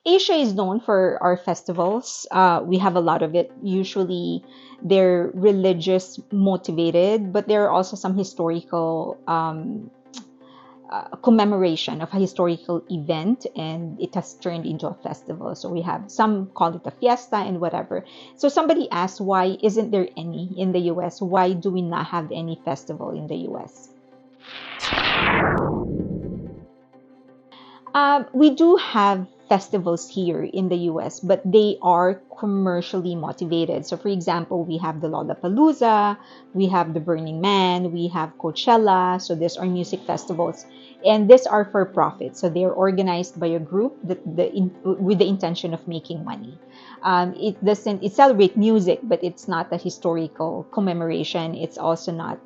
Asia is known for our festivals. We have a lot of it. Usually, they're religious motivated, but there are also some historical commemoration of a historical event, and it has turned into a festival. So we have some call it a fiesta and whatever. So somebody asked, why isn't there any in the US? Why do we not have any festival in the US? We do have festivals here in the US, but they are commercially motivated. So, for example, we have the Lollapalooza, we have the Burning Man, we have Coachella. So, these are music festivals, and these are for profit. So, they are organized by a group with the intention of making money. It celebrates music, but it's not a historical commemoration. It's also not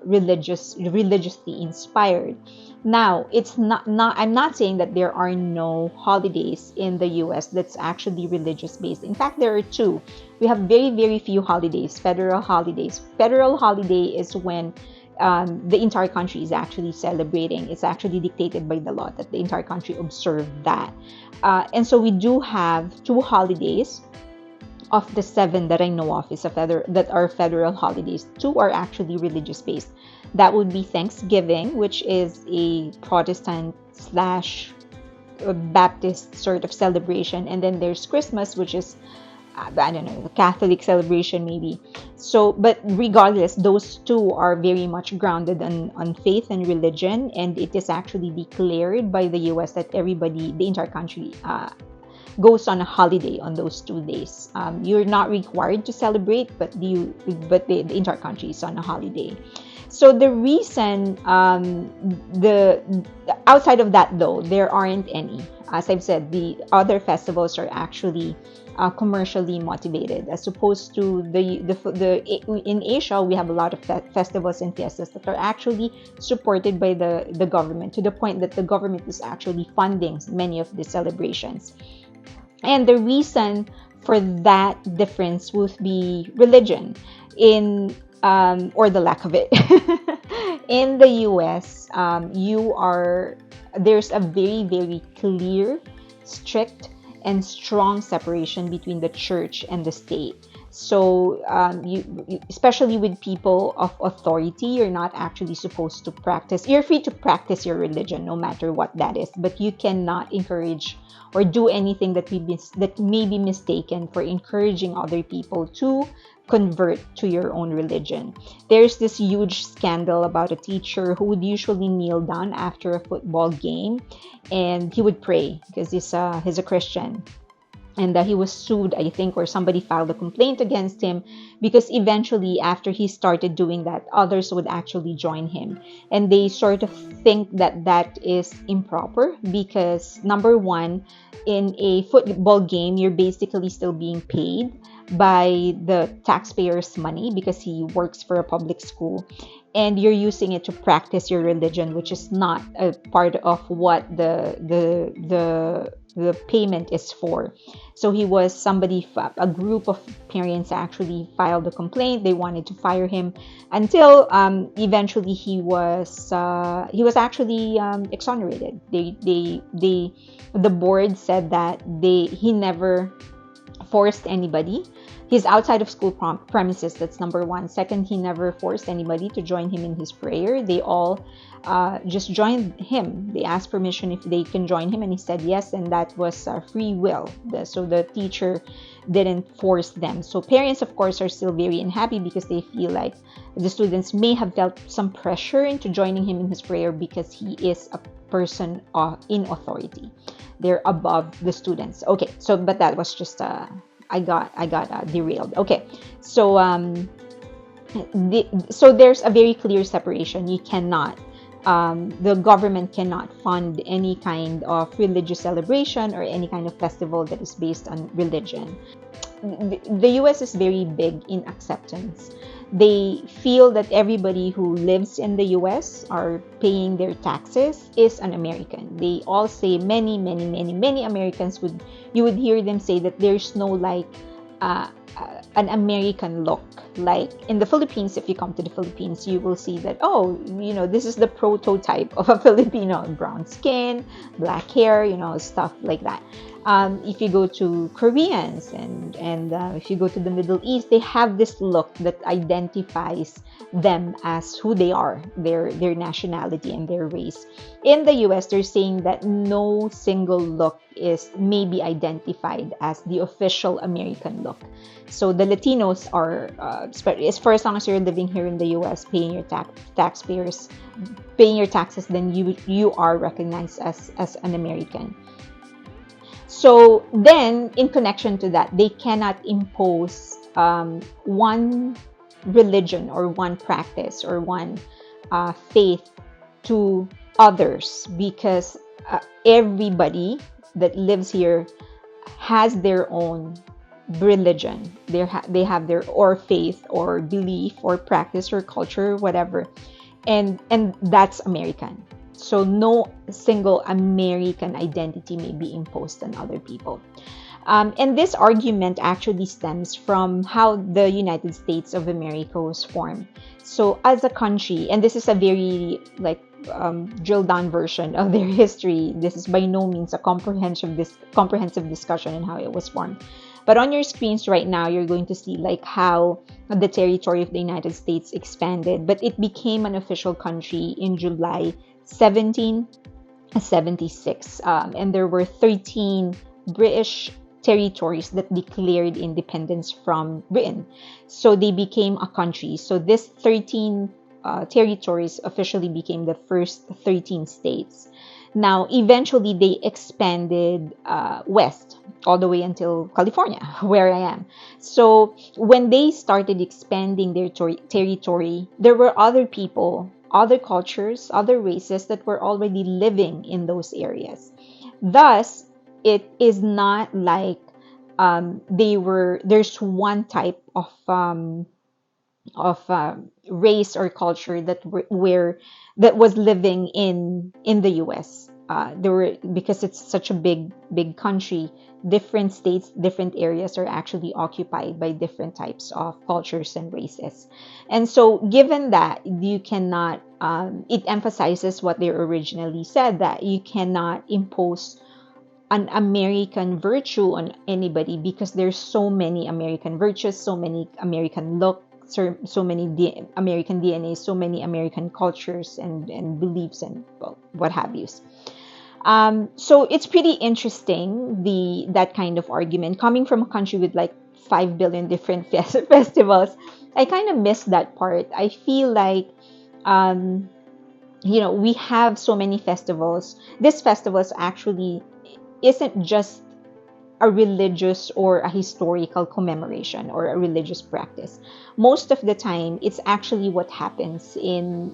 religiously inspired. Now, it's not I'm not saying that there are no holidays in the US that's actually religious based. In fact, there are two. We have very, very few holidays, federal holidays. Federal holiday is when the entire country is actually celebrating. It's actually dictated by the law that the entire country observe that. And so we do have two holidays of the seven that I know of that are federal holidays. Two are actually religious based. That would be Thanksgiving, which is a Protestant slash Baptist sort of celebration, and then there's Christmas, which is I don't know, the Catholic celebration maybe. So, but regardless, those two are very much grounded on faith and religion, and it is actually declared by the US that everybody, the entire country, goes on a holiday on those 2 days. You're not required to celebrate, but the entire country is on a holiday. So the reason, the outside of that though, there aren't any. As I've said, the other festivals are actually commercially motivated, as opposed to in Asia we have a lot of festivals and fiestas that are actually supported by the government, to the point that the government is actually funding many of the celebrations. And the reason for that difference would be religion, or the lack of it. In the US, there's a very, very clear, strict, and strong separation between the church and the state. So, especially with people of authority, you're not actually supposed to practice. You're free to practice your religion, no matter what that is, but you cannot encourage or do anything that may be mistaken for encouraging other people to convert to your own religion. There's this huge scandal about a teacher who would usually kneel down after a football game, and he would pray because he's a Christian. And he was sued, I think, or somebody filed a complaint against him, because eventually, after he started doing that, others would actually join him. And they sort of think that that is improper because, number one, in a football game, you're basically still being paid by the taxpayers' money because he works for a public school, and you're using it to practice your religion, which is not a part of what the payment is for. So a group of parents actually filed a complaint. They wanted to fire him until eventually he was actually exonerated. The board said that he never forced anybody. He's outside of school premises. That's number one. Second, he never forced anybody to join him in his prayer. They all just joined him. They asked permission if they can join him, and he said yes, and that was free will. So the teacher didn't force them. So parents, of course, are still very unhappy because they feel like the students may have felt some pressure into joining him in his prayer because he is a person in authority. They're above the students. Okay, so but that was just I got derailed. Okay, so so there's a very clear separation. You cannot, the government cannot fund any kind of religious celebration or any kind of festival that is based on religion. The US is very big in acceptance. They feel that everybody who lives in the US are paying their taxes is an American. They all say, many Americans you would hear them say that there's no an American look. Like in the Philippines, if you come to the Philippines, you will see that, this is the prototype of a Filipino: brown skin, black hair, stuff like that. If you go to Koreans and if you go to the Middle East, they have this look that identifies them as who they are, their nationality and their race. In the US, they're saying that no single look is maybe identified as the official American look. So the Latinos are, as for as long as you're living here in the US, paying your taxpayers, paying your taxes, then you are recognized as an American. So then, in connection to that, they cannot impose one religion or one practice or one faith to others, because everybody that lives here has their own religion. They have their or faith or belief or practice or culture, whatever, and that's American. So no single American identity may be imposed on other people. And this argument actually stems from how the United States of America was formed. So as a country, and this is a very drilled down version of their history. This is by no means a comprehensive discussion on how it was formed. But on your screens right now, you're going to see like how the territory of the United States expanded, but it became an official country in July 1776, and there were 13 British territories that declared independence from Britain. So they became a country. So this 13 territories officially became the first 13 states. Now, eventually, they expanded west all the way until California, where I am. So when they started expanding their territory, there were other people, other cultures, other races that were already living in those areas. Thus, it is not like there's one type of race or culture that was living in the US. There were, because it's such a big country, different states, different areas are actually occupied by different types of cultures and races. And so given that you cannot, it emphasizes what they originally said, that you cannot impose an American virtue on anybody, because there's so many American virtues, so many American looks, so many American DNA, so many American cultures and beliefs and, well, what have you. So it's pretty interesting, that kind of argument coming from a country with like 5 billion different festivals. I kind of miss that part. I feel like we have so many festivals. This festivals actually isn't just a religious or a historical commemoration or a religious practice. Most of the time, it's actually what happens in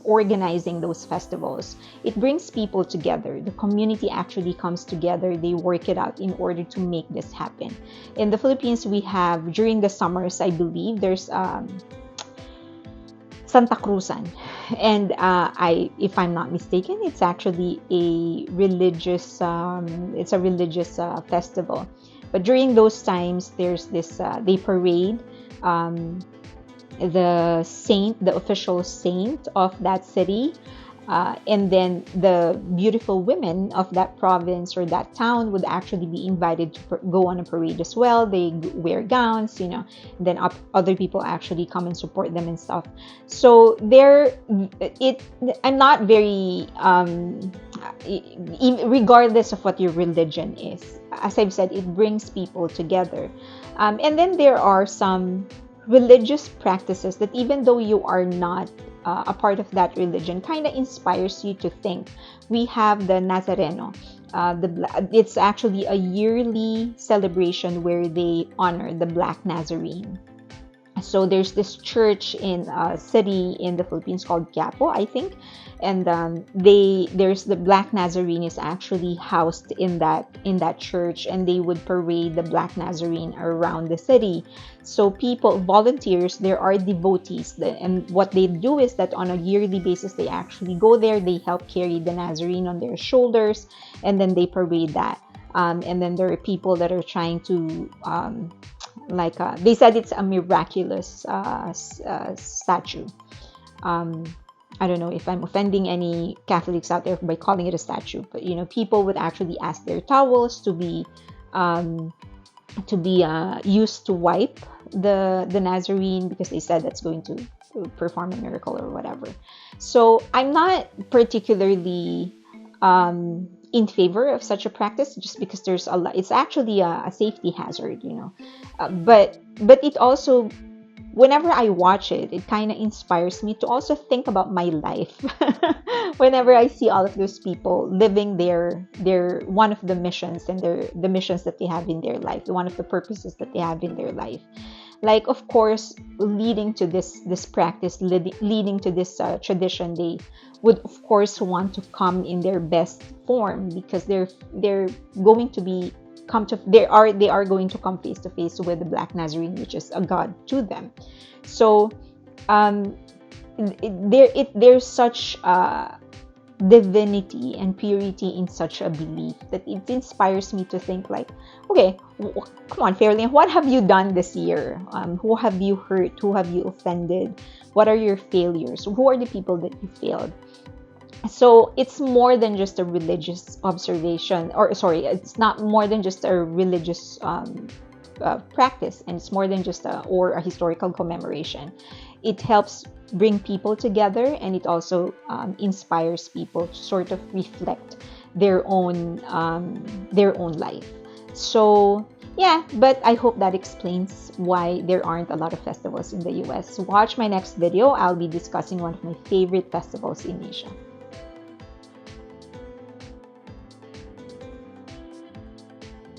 organizing those festivals. It brings people together. The community actually comes together. They work it out in order to make this happen. In the Philippines, we have, during the summers, I believe, there's Santa Cruzan. And if I'm not mistaken, it's actually a religious festival. But during those times, there's this, they parade the official saint of that city. And then the beautiful women of that province or that town would actually be invited to go on a parade as well. They wear gowns, then other people actually come and support them and stuff. So I'm not very, regardless of what your religion is, as I've said, it brings people together. And then there are some religious practices that, even though you are not a part of that religion, kind of inspires you to think. We have the Nazareno. It's actually a yearly celebration where they honor the Black Nazarene. So there's this church in a city in the Philippines called Quiapo, I think, and there's the Black Nazarene is actually housed in that church, and they would parade the Black Nazarene around the city. So volunteers, there are devotees, and what they do is that on a yearly basis they actually go there, they help carry the Nazarene on their shoulders, and then they parade that. And then there are people that are trying to they said it's a miraculous statue. I don't know if I'm offending any Catholics out there by calling it a statue, but people would actually ask their towels um, to be used to wipe the Nazarene, because they said that's going to perform a miracle or whatever. So I'm not particularly in favor of such a practice, just because there's a lot. It's actually a safety hazard, but it also, whenever I watch it, it kind of inspires me to also think about my life. Whenever I see all of those people living their one of the missions, and the missions that they have in their life, one of the purposes that they have in their life. Like, of course, leading to this practice, leading to this tradition, they would of course want to come in their best form, because they're going to be come to they are going to come face to face with the Black Nazarene, which is a god to them. So um, there's such divinity and purity in such a belief that it inspires me to think like, okay, come on, Fairlane, what have you done this year? Who have you hurt? Who have you offended? What are your failures? Who are the people that you failed? So it's more than just a religious observation, or sorry, it's not more than just a religious practice, and it's more than just a historical commemoration. It helps bring people together, and it also inspires people to sort of reflect their own life. So yeah, but I hope that explains why there aren't a lot of festivals in the US. Watch my next video. I'll be discussing one of my favorite festivals in Asia.